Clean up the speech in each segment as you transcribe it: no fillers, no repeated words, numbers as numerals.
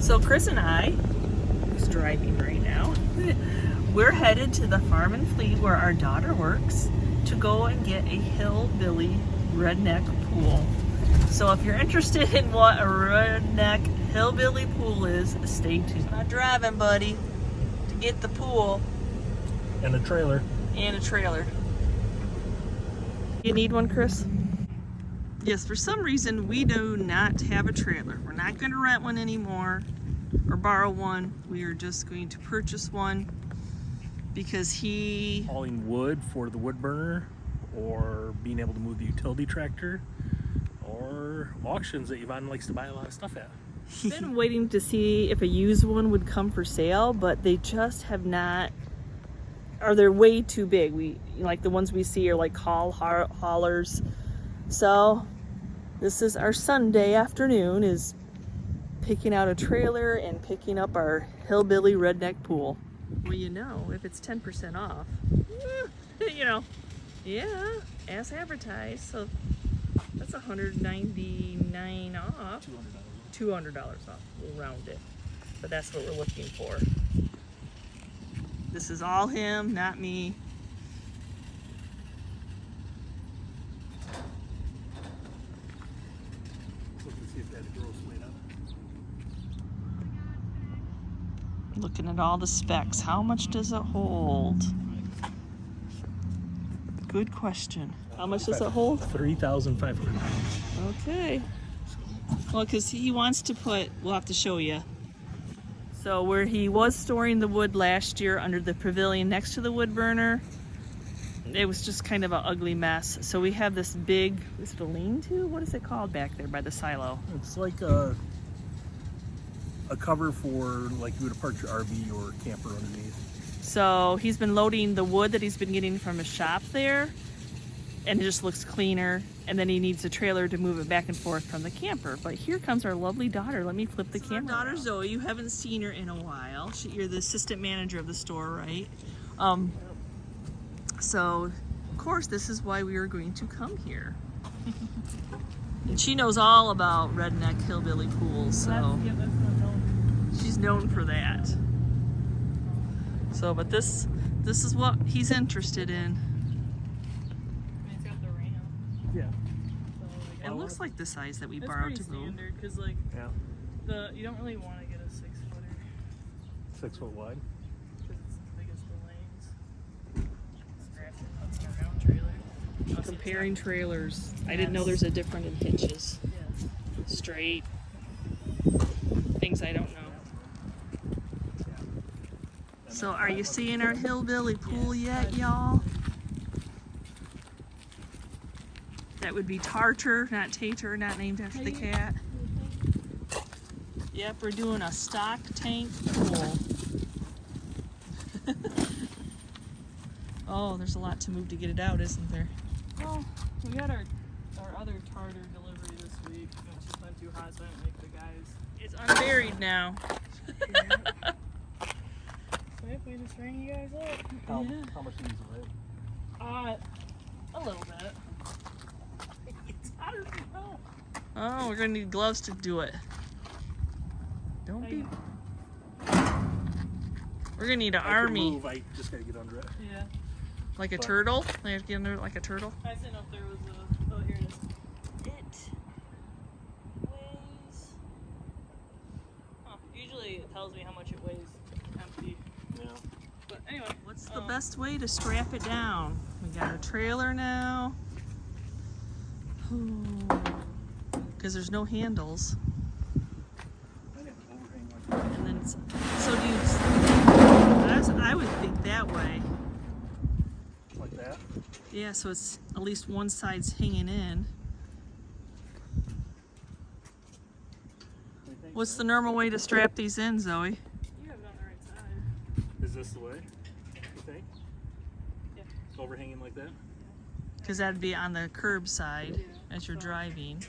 So Chris and I, who's driving right now, we're headed to the farm and fleet where our daughter works to go and get a hillbilly redneck pool. So if you're interested in what a redneck hillbilly pool is, stay tuned. Not driving, buddy, to get the pool. And a trailer. And a trailer. You need one, Chris? Yes, for some reason we do not have a trailer. We're not going to rent one anymore or borrow one. We are just going to purchase one because hauling wood for the wood burner, or being able to move the utility tractor, or auctions that Yvonne likes to buy a lot of stuff at. I've been waiting to see if a used one would come for sale, but they just have not, or they're way too big. Like the ones we see are like haulers. So this is our Sunday afternoon, is picking out a trailer and picking up our hillbilly redneck pool. Well, you know, if it's 10% off, you know, yeah, as advertised. So that's $199 off. $200 off. We'll round it, but that's what we're looking for. This is all him, not me. Looking at all the specs. How much does it hold? Good question. How much does it hold? 3,500. Okay. Well, because he wants to put, we'll have to show you. So where he was storing the wood last year under the pavilion next to the wood burner, it was just kind of an ugly mess. So we have this big, is it a lean-to? What is it called back there by the silo? It's like a cover for, like, you would park your RV or camper underneath. So he's been loading the wood that he's been getting from his shop there, and it just looks cleaner. And then he needs a trailer to move it back and forth from the camper. But here comes our lovely daughter. Let me flip the camera. Our daughter Zoe, you haven't seen her in a while. You're the assistant manager of the store, right? So, of course, this is why we are going to come here. And she knows all about redneck hillbilly pools, so she's known for that. So, but this is what he's interested in. Yeah. It looks like the size that we borrowed to go. Standard, because like yeah. you don't really want to get a 6-footer. 6 foot wide. Because it's the biggest of the lanes. That's our round trailer. Comparing trailers. I didn't know there's a difference in hitches. Yeah. Straight. Things I don't know. So are you seeing our hillbilly pool yet, y'all? That would be Tartar, not Tater, not named after the cat. Yep, we're doing a stock tank pool. Oh, there's a lot to move to get it out, isn't there? Well, we got our other tartar delivery this week. It's just been too hot, so I didn't make the guys. It's unburied now. So if we just ring you guys up. How much do you use away? A little bit. It's hotter than hell. Oh, we're gonna need gloves to do it. Don't be. We're gonna need an army. Move, I just gotta get under it. Yeah. Like a turtle? I have to get under it like a turtle? I didn't know if there was a. Oh, here it is. It weighs. Huh. Usually it tells me how much it weighs empty. Yeah. But anyway. What's the best way to strap it down? We got a trailer now. Because there's no handles. And then it's, so do you, I would think that way. Like that? Yeah, so it's at least one side's hanging in. What's the normal way to strap these in, Zoe? You have it on the right side. Is this the way, you think? Yeah. Overhanging like that? Because that'd be on the curb side as you're driving.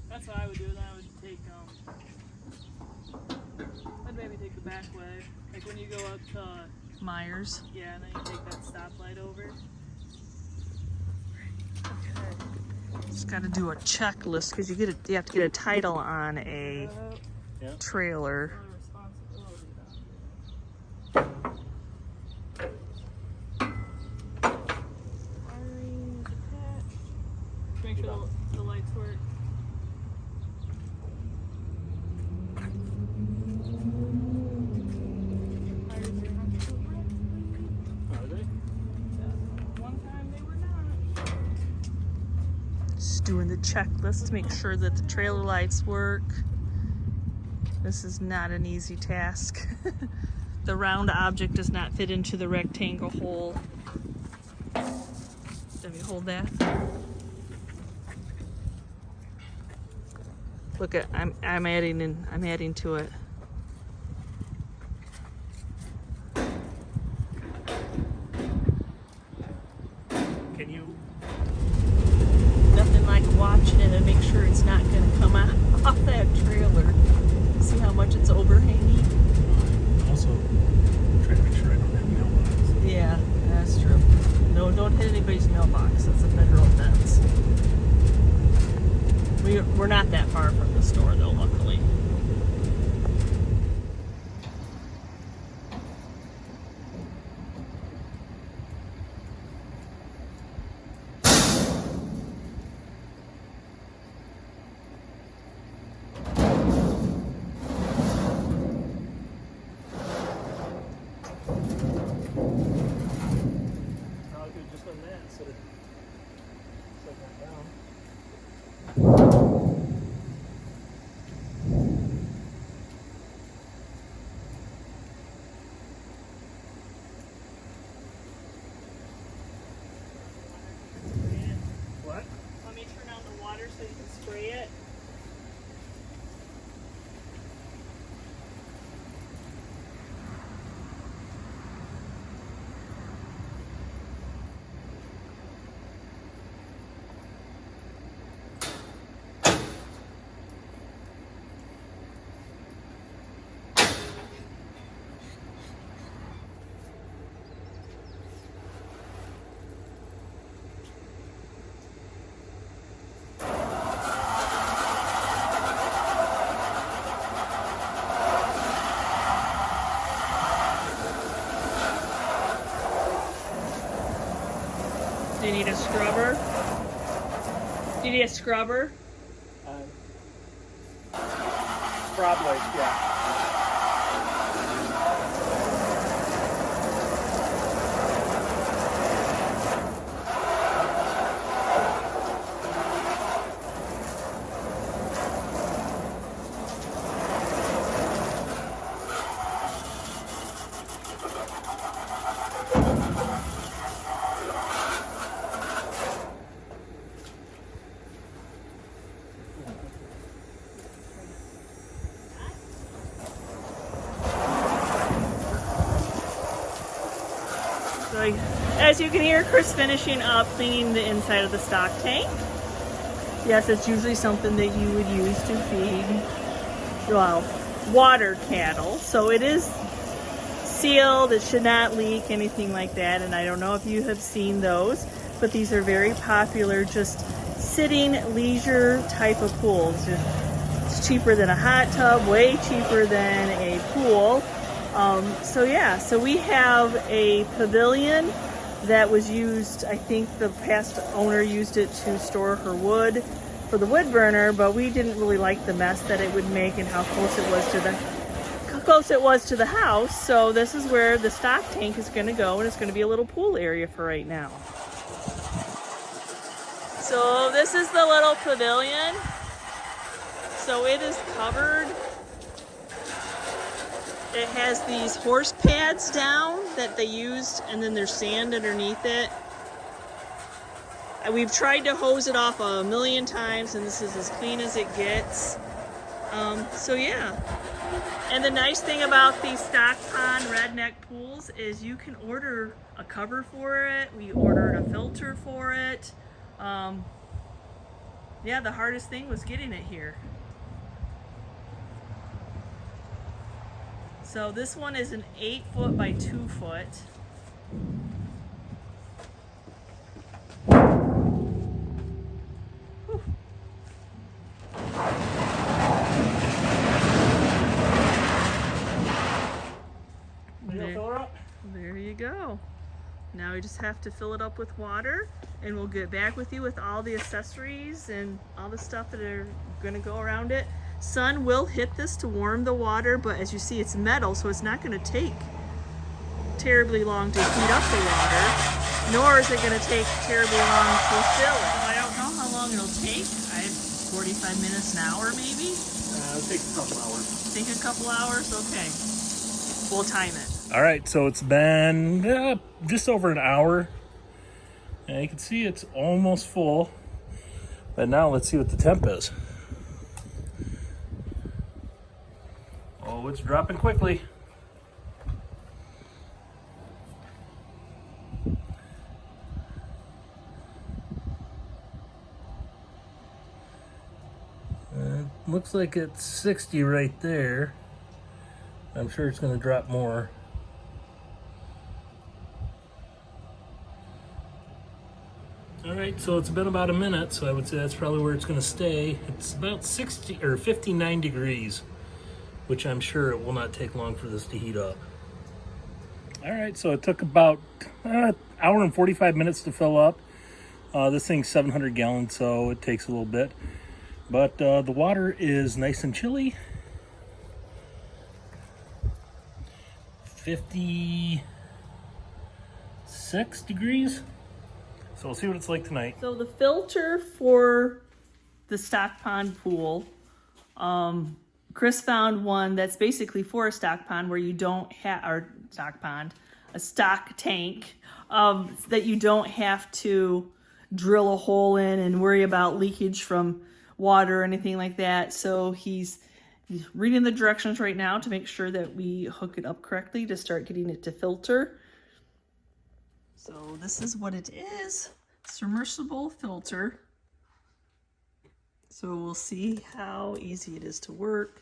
That's what I would do. Then I would take I'd maybe take the back way. Like when you go up to Myers. yeah, and then you take that stoplight over. Okay. Just got to do a checklist because you have to get a title on a Yeah. trailer. Responsibility Wiring is attached. Make sure the lights work. Tires are 100% correct. Are they? One time they were not. Just doing the checklist to make sure that the trailer lights work. This is not an easy task. The round object does not fit into the rectangle hole. Let me hold that. Look at I'm adding to it. Can you? Nothing like watching it and make sure it's not going to come out off that trailer. See how much it's overhanging? Also, try to make sure I don't have mailbox. Yeah, that's true. No, don't hit anybody's mailbox. That's a federal offense. We're not that far from the store, though, luckily. Probably could have just done that instead of setting that down. What? Let me turn on the water so you can spray it. Do you need a scrubber? Do you need a scrubber? Probably, yeah. So, as you can hear, Chris finishing up cleaning the inside of the stock tank. Yes, it's usually something that you would use to feed, well, water cattle. So it is sealed, it should not leak, anything like that. And I don't know if you have seen those, but these are very popular, just sitting leisure type of pools. It's cheaper than a hot tub, way cheaper than a pool. So we have a pavilion that was used, I think the past owner used it to store her wood for the wood burner, but we didn't really like the mess that it would make and how close it was to the house. So this is where the stock tank is going to go, and it's going to be a little pool area for right now. So this is the little pavilion. So it is covered. It has these horse pads down that they used, and then there's sand underneath it. We've tried to hose it off a million times, and this is as clean as it gets. So yeah. And the nice thing about these stock pond redneck pools is you can order a cover for it. We ordered a filter for it. Yeah, the hardest thing was getting it here. So this one is an 8-foot by 2-foot. go. Now we just have to fill it up with water, and we'll get back with you with all the accessories and all the stuff that are gonna go around it. Sun will hit this to warm the water, but as you see, it's metal, so it's not gonna take terribly long to heat up the water, nor is it gonna take terribly long to fill it. I don't know how long it'll take. 45 minutes, an hour maybe? It'll take a couple hours. Think a couple hours? Okay. We'll time it. All right, so it's been just over an hour. And you can see it's almost full. But now let's see what the temp is. Oh, it's dropping quickly. Looks like it's 60 right there. I'm sure it's going to drop more. All right, so it's been about a minute, so I would say that's probably where it's going to stay. It's about 60 or 59 degrees, which I'm sure it will not take long for this to heat up. All right, so it took about hour and 45 minutes to fill up. This thing's 700 gallons, so it takes a little bit. But the water is nice and chilly. 56 degrees. So we'll see what it's like tonight. So the filter for the stock pond pool, Chris found one that's basically for a stock pond where you don't have, or stock pond, a stock tank, that you don't have to drill a hole in and worry about leakage from water or anything like that. So he's reading the directions right now to make sure that we hook it up correctly to start getting it to filter. So this is what it is, submersible filter. So we'll see how easy it is to work.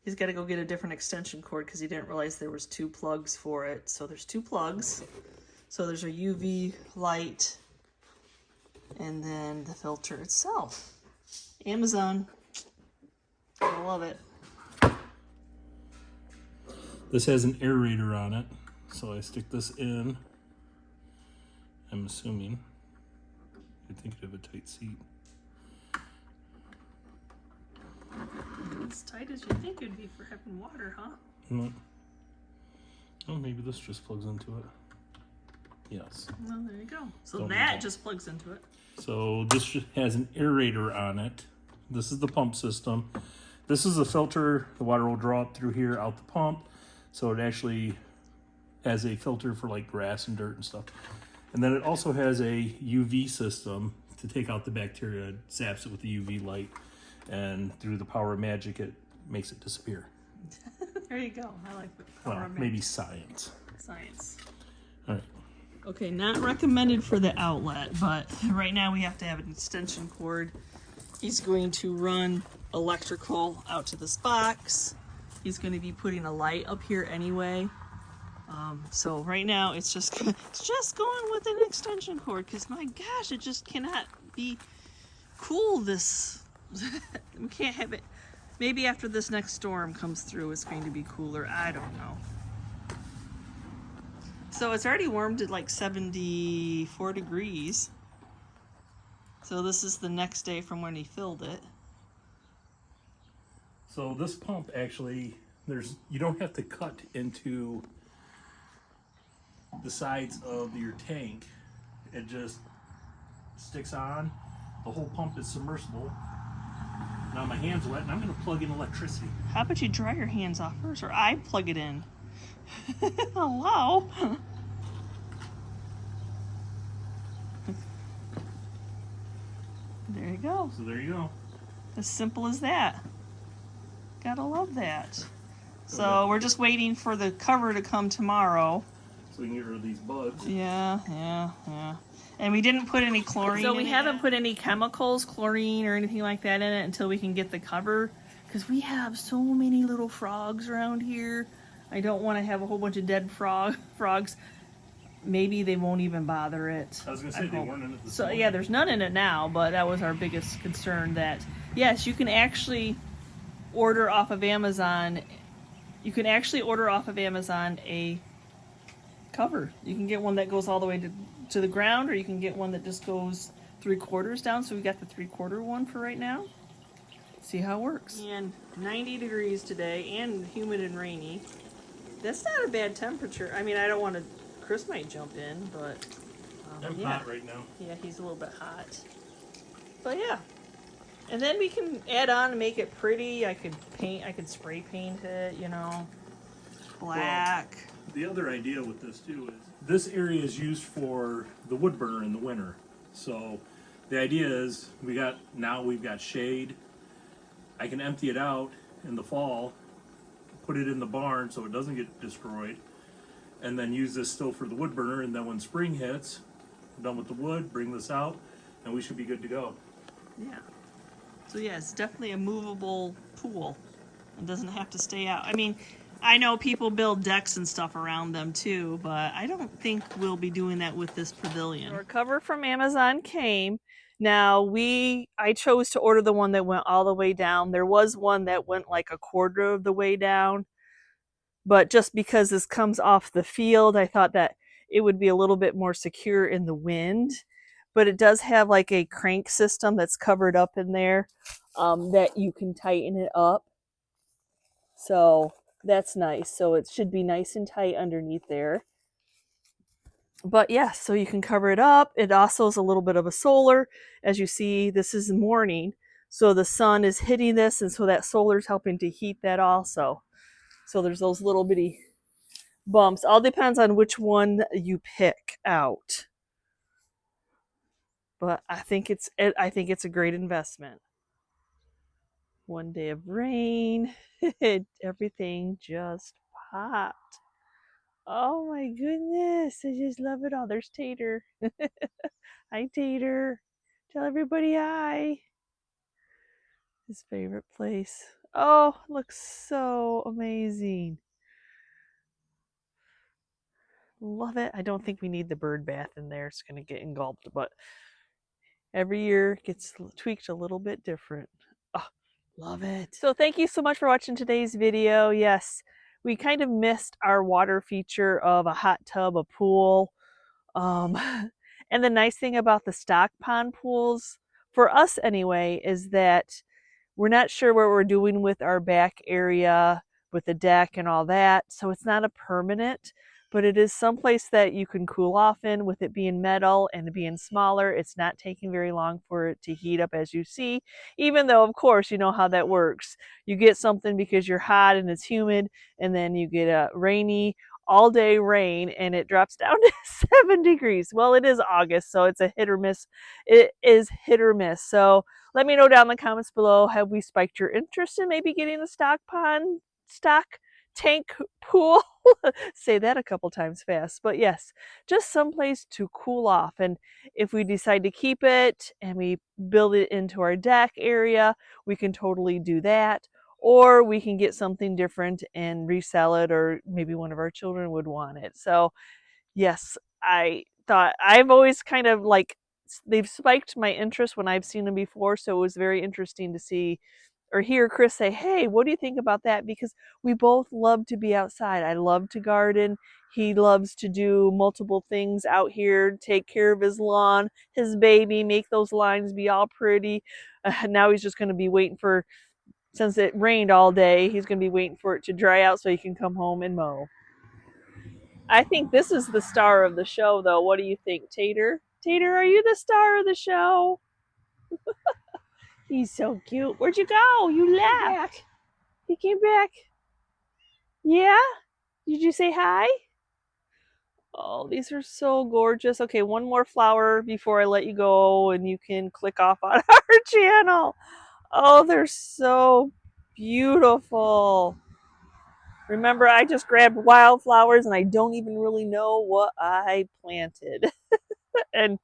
He's got to go get a different extension cord because he didn't realize there was 2 plugs for it. So there's 2 plugs. So there's a UV light and then the filter itself. Amazon, I love it. This has an aerator on it, so I stick this in. I'm assuming. You'd think it'd have a tight seat. As tight as you think it'd be for having water, huh? No. Oh, maybe this just plugs into it. Yes. Well, there you go. So Don't that need just plugs into it. So this just has an aerator on it. This is the pump system. This is a filter. The water will draw up through here out the pump. So it actually has a filter for like grass and dirt and stuff. And then it also has a UV system to take out the bacteria. It zaps it with the UV light. And through the power of magic, it makes it disappear. There you go. I like the power Well, of magic. maybe science. Science. All right. Okay, not recommended for the outlet, but right now we have to have an extension cord. He's going to run electrical out to this box. He's going to be putting a light up here anyway. So right now it's just going with an extension cord because my gosh, it just cannot be cool this. We can't have it. Maybe after this next storm comes through, it's going to be cooler. I don't know. So it's already warmed at like 74 degrees. So this is the next day from when he filled it. So this pump actually, you don't have to cut into the sides of your tank. It just sticks on. The whole pump is submersible. Now my hand's wet and I'm going to plug in electricity. How about you dry your hands off first, or I plug it in? Hello? There you go. So there you go. As simple as that. Gotta love that. So we're just waiting for the cover to come tomorrow. So we can get rid of these bugs. Yeah. And we didn't put any chlorine in it. So we haven't put any chemicals, chlorine or anything like that in it until we can get the cover. Because we have so many little frogs around here. I don't want to have a whole bunch of dead frogs. Maybe they won't even bother it. I was going to say they weren't in it this So morning. yeah, there's none in it now, but that was our biggest concern that, yes, you can actually order off of Amazon. You can actually order off of Amazon a cover. You can get one that goes all the way to the ground, or you can get one that just goes 3/4 down. So we got the 3/4 one for right now. See how it works. And 90 degrees today, and humid and rainy. That's not a bad temperature. I mean, I don't want to. Chris might jump in, but I'm yeah. hot right now. Yeah, he's a little bit hot. But yeah. And then we can add on and make it pretty. I could spray paint it, you know, black. Well, the other idea with this too is this area is used for the wood burner in the winter. So the idea is we've got shade. I can empty it out in the fall, put it in the barn so it doesn't get destroyed, and then use this still for the wood burner. And then when spring hits, I'm done with the wood, bring this out, and we should be good to go. Yeah. So yeah, it's definitely a movable pool. It doesn't have to stay out. I mean, I know people build decks and stuff around them too, but I don't think we'll be doing that with this pavilion. Our cover from Amazon came. Now I chose to order the one that went all the way down. There was one that went like 1/4 of the way down, but just because this comes off the field, I thought that it would be a little bit more secure in the wind. But it does have like a crank system that's covered up in there that you can tighten it up. So that's nice. So it should be nice and tight underneath there. But yeah, so you can cover it up. It also is a little bit of a solar. As you see, this is morning. So the sun is hitting this, and so that solar is helping to heat that also. So there's those little bitty bumps. All depends on which one you pick out. But I think it's a great investment. One day of rain, everything just popped. Oh my goodness, I just love it all. There's Tater. Hi, Tater. Tell everybody hi. His favorite place. Oh, looks so amazing. Love it. I don't think we need the bird bath in there. It's going to get engulfed, but every year it gets tweaked a little bit different. Oh, love it. So thank you so much for watching today's video. Yes, we kind of missed our water feature of a hot tub, a pool. And the nice thing about the stock pond pools, for us anyway, is that we're not sure what we're doing with our back area, with the deck and all that. So it's not a permanent, but it is someplace that you can cool off in. With it being metal and being smaller, it's not taking very long for it to heat up, as you see, even though of course you know how that works. You get something because you're hot and it's humid, and then you get a rainy all day rain and it drops down to 7 degrees. Well, it is August, so it's a hit or miss. It is hit or miss. So let me know down in the comments below, have we spiked your interest in maybe getting a stock tank pool? Say that a couple times fast. But yes, just someplace to cool off. And if we decide to keep it and we build it into our deck area, we can totally do that. Or we can get something different and resell it, or maybe one of our children would want it. So yes, I thought, I've always kind of like, they've spiked my interest when I've seen them before. So it was very interesting to see or hear Chris say, hey, what do you think about that? Because we both love to be outside. I love to garden. He loves to do multiple things out here, take care of his lawn, his baby, make those lines be all pretty. Now he's just going to be waiting for, since it rained all day, he's going to be waiting for it to dry out so he can come home and mow. I think this is the star of the show, though. What do you think, Tater? Tater, are you the star of the show? He's so cute. Where'd you go? You left. He came back. Yeah? Did you say hi? Oh, these are so gorgeous. Okay, one more flower before I let you go and you can click off on our channel. Oh, they're so beautiful. Remember, I just grabbed wildflowers and I don't even really know what I planted and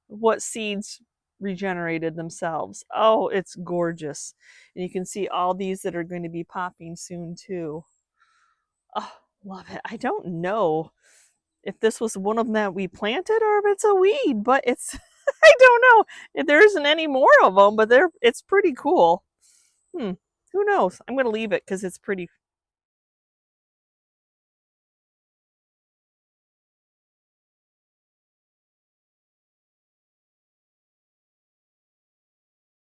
what seeds regenerated themselves. Oh, it's gorgeous. And you can see all these that are going to be popping soon too. Oh, love it. I don't know if this was one of them that we planted or if it's a weed, but it's, I don't know. There isn't any more of them, but it's pretty cool. Who knows? I'm going to leave it because it's pretty